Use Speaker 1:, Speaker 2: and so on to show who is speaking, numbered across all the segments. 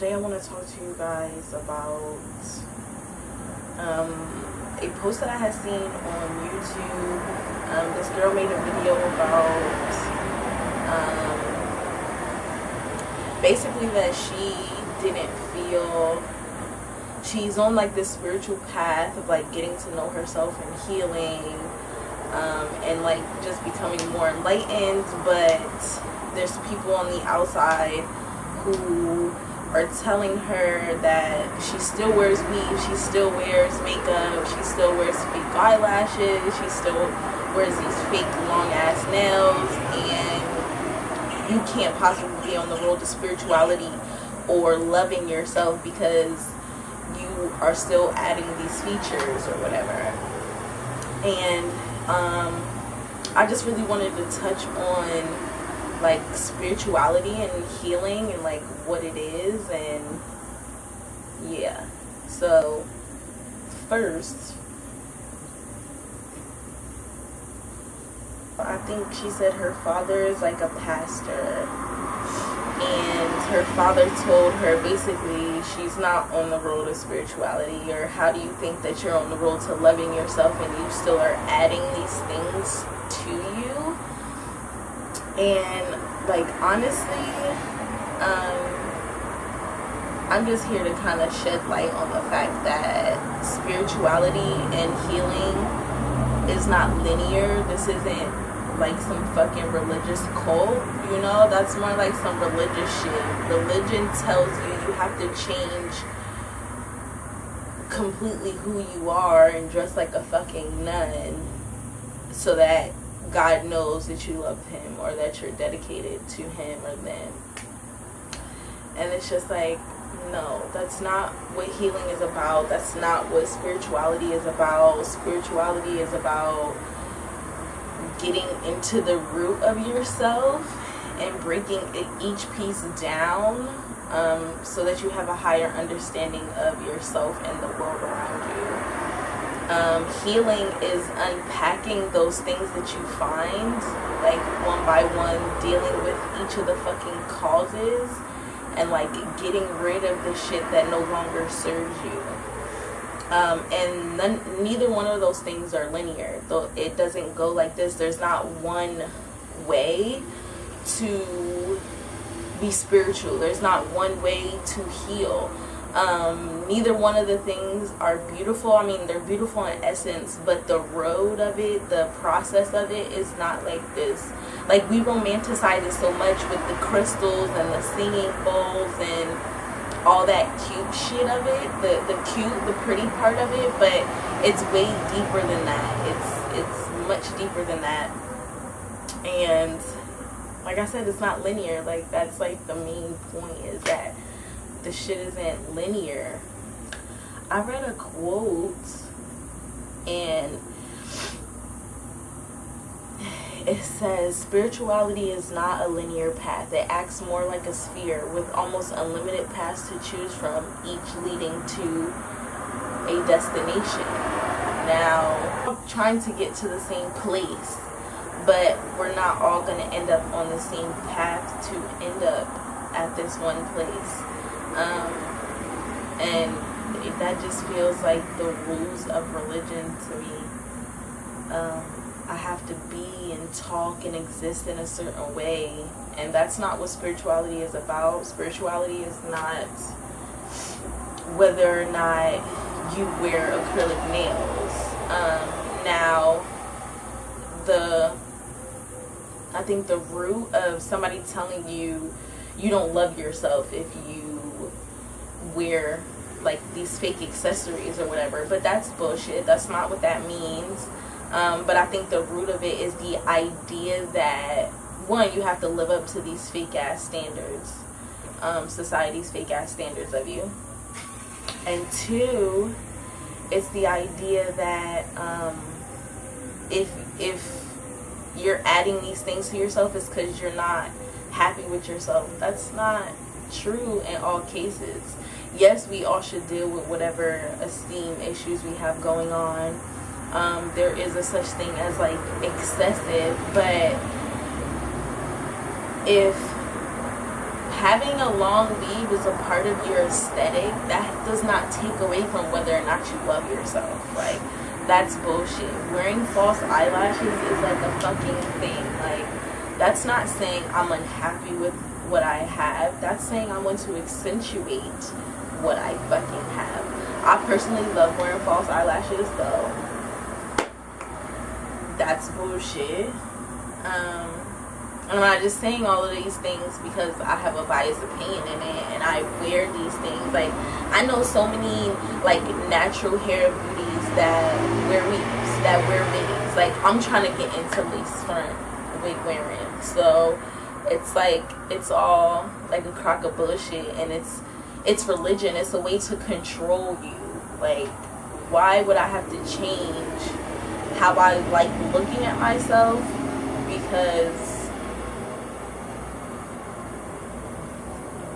Speaker 1: today I want to talk to you guys about a post that I had seen on YouTube. This girl made a video about basically that she didn't feel she's on like this spiritual path of like getting to know herself and healing, and like just becoming more enlightened, but there's people on the outside who are telling her that she still wears weave, she still wears makeup, she still wears fake eyelashes, she still wears these fake long ass nails, and you can't possibly be on the road to spirituality or loving yourself because you are still adding these features or whatever. And I just really wanted to touch on like spirituality and healing and like what it is. And yeah, so first, I think she said her father is like a pastor, and her father told her basically she's not on the road to spirituality, or how do you think that you're on the road to loving yourself and you still are adding these things to you? And like honestly, I'm just here to kind of shed light on the fact that spirituality and healing is not linear. This isn't like some fucking religious cult, you know? That's more like some religious shit. Religion tells you have to change completely who you are and dress like a fucking nun so that God knows that you love him or that you're dedicated to him or them. And it's just like, no, that's not what healing is about. That's not what spirituality is about. Spirituality is about getting into the root of yourself and breaking each piece down, so that you have a higher understanding of yourself and the world around you. Healing is unpacking those things that you find, like one by one, dealing with each of the fucking causes and like getting rid of the shit that no longer serves you. And neither one of those things are linear. Though it doesn't go like this. There's not one way to be spiritual. There's not one way to heal. Neither one of the things are beautiful. I mean, they're beautiful in essence, but the road of it, the process of it is not like this. Like, we romanticize it so much with the crystals and the singing bowls and all that cute shit of it, the pretty part of it, but it's way deeper than that. It's much deeper than that. And like I said, it's not linear. Like, that's like the main point, is that the shit isn't linear. I read a quote and it says, spirituality is not a linear path. It acts more like a sphere with almost unlimited paths to choose from, each leading to a destination. Now, I'm trying to get to the same place, but we're not all going to end up on the same path to end up at this one place. And that just feels like the rules of religion to me. I have to be and talk and exist in a certain way, and that's not what spirituality is about. Spirituality is not whether or not you wear acrylic nails. Now, I think the root of somebody telling you you don't love yourself if you wear like these fake accessories or whatever, but that's bullshit. That's not what that means. But I think the root of it is the idea that, one, you have to live up to these fake ass standards, society's fake ass standards of you, and two, it's the idea that if you're adding these things to yourself, it's because you're not happy with yourself. That's not true in all cases. Yes, we all should deal with whatever esteem issues we have going on. There is a such thing as like excessive, but if having a long weave is a part of your aesthetic. That does not take away from whether or not you love yourself. Like, that's bullshit. Wearing false eyelashes is like a fucking thing. Like, that's not saying I'm unhappy with what I have. That's saying I want to accentuate what I fucking have. I personally love wearing false eyelashes, though. That's bullshit. I'm not just saying all of these things because I have a biased opinion in it and I wear these things. Like, I know so many, like, natural hair beauties that wear weaves, that wear wigs. Like, I'm trying to get into lace front wig wearing. So, it's like, it's all, like, a crock of bullshit. And it's religion. It's a way to control you. Like, why would I have to change how I like looking at myself? Because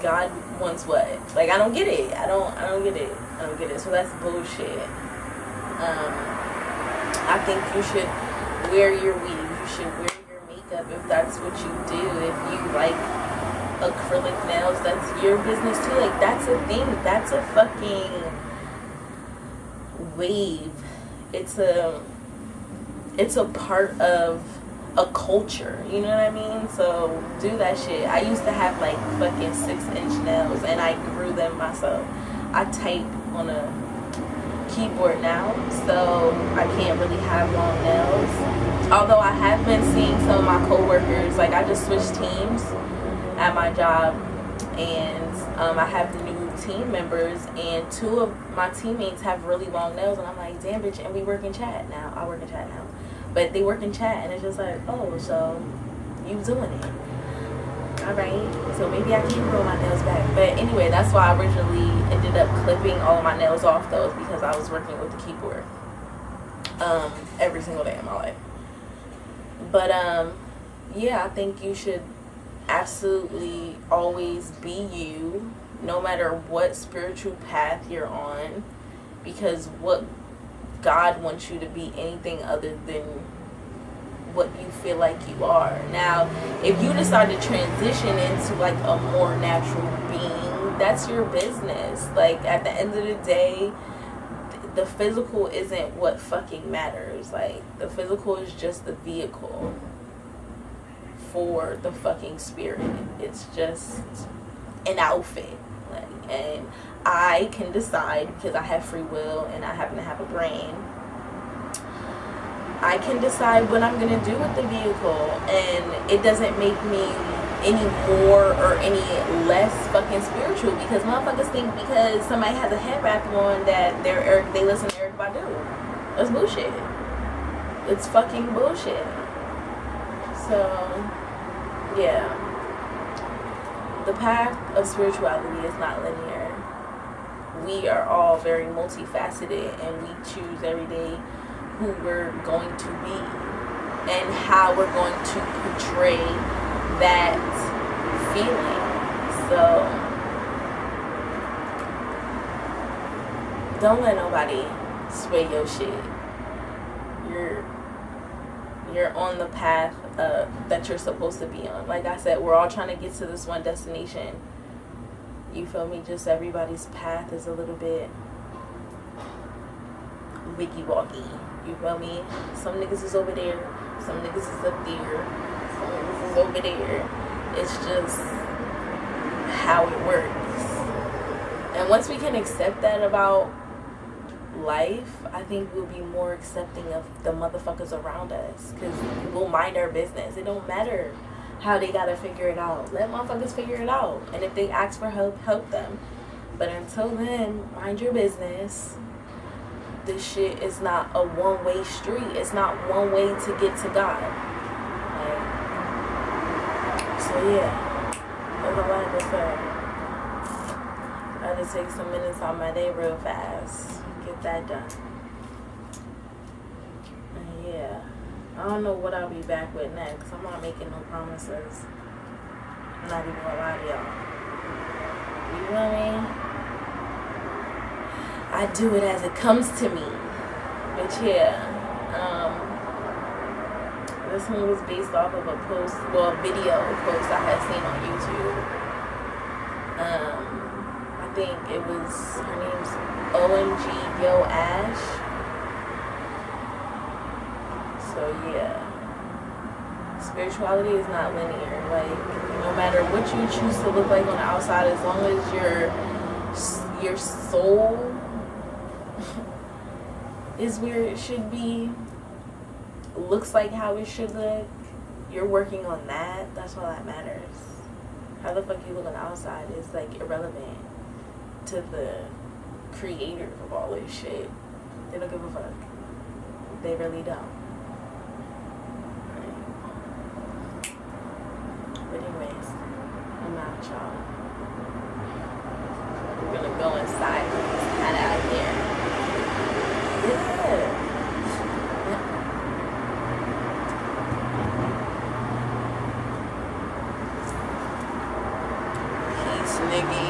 Speaker 1: God wants what? Like, I don't get it. I don't get it. I don't get it. So that's bullshit. I think you should wear your weave. You should wear your makeup if that's what you do. If you like acrylic nails, that's your business too. Like, that's a thing. That's a fucking wave. It's a part of a culture, you know what I mean? So do that shit. I used to have like fucking 6-inch nails and I grew them myself. I type on a keyboard now, so I can't really have long nails. Although I have been seeing some of my coworkers, like, I just switched teams at my job, and I have new team members, and 2 of my teammates have really long nails, and I'm like, damn bitch, and we work in chat now. I work in chat now. But they work in chat, and it's just like, oh, so you doing it. Alright, so maybe I can grow my nails back. But anyway, that's why I originally ended up clipping all of my nails off, though, because I was working with the keyboard every single day of my life. But, yeah, I think you should absolutely always be you, no matter what spiritual path you're on, because what God wants you to be anything other than what you feel like you are. Now, if you decide to transition into like a more natural being, that's your business. Like, at the end of the day, the physical isn't what fucking matters. Like, the physical is just the vehicle for the fucking spirit. It's just an outfit. Like, and I can decide, because I have free will and I happen to have a brain, I can decide what I'm going to do with the vehicle, and it doesn't make me any more or any less fucking spiritual, because motherfuckers think because somebody has a head wrap on that they listen to Eric Badu. That's bullshit. It's fucking bullshit. So, yeah. The path of spirituality is not linear. We are all very multifaceted, and we choose every day who we're going to be and how we're going to portray that feeling. So don't let nobody sway your shit. You're on the path that you're supposed to be on. Like I said, we're all trying to get to this one destination. You feel me? Just everybody's path is a little bit wiggy-woggy. You feel me? Some niggas is over there. Some niggas is up there. Some niggas is over there. It's just how it works. And once we can accept that about life, I think we'll be more accepting of the motherfuckers around us, because we'll mind our business. It don't matter how they gotta figure it out. Let motherfuckers figure it out, and if they ask for help, help them. But until then, mind your business. This shit is not a one-way street. It's not one way to get to God. Like, so yeah, that's all I had to say. I had to take some minutes on my day real fast. Get that done. And yeah, I don't know what I'll be back with next. I'm not making no promises. I'm not even gonna lie to y'all. You know what I mean? I do it as it comes to me. But yeah, this one was based off of a video post I had seen on YouTube. I think it was, her name's OMG Yo Ash. So yeah, spirituality is not linear. Like, no matter what you choose to look like on the outside, as long as your soul is where it should be, looks like how it should look, you're working on that. That's all that matters. How the fuck you look on the outside is like irrelevant to the creator of all this shit. They don't give a fuck. They really don't. But anyways, I'm out, y'all. We're gonna go inside. It's hot out here. Yeah. Peace, nigga.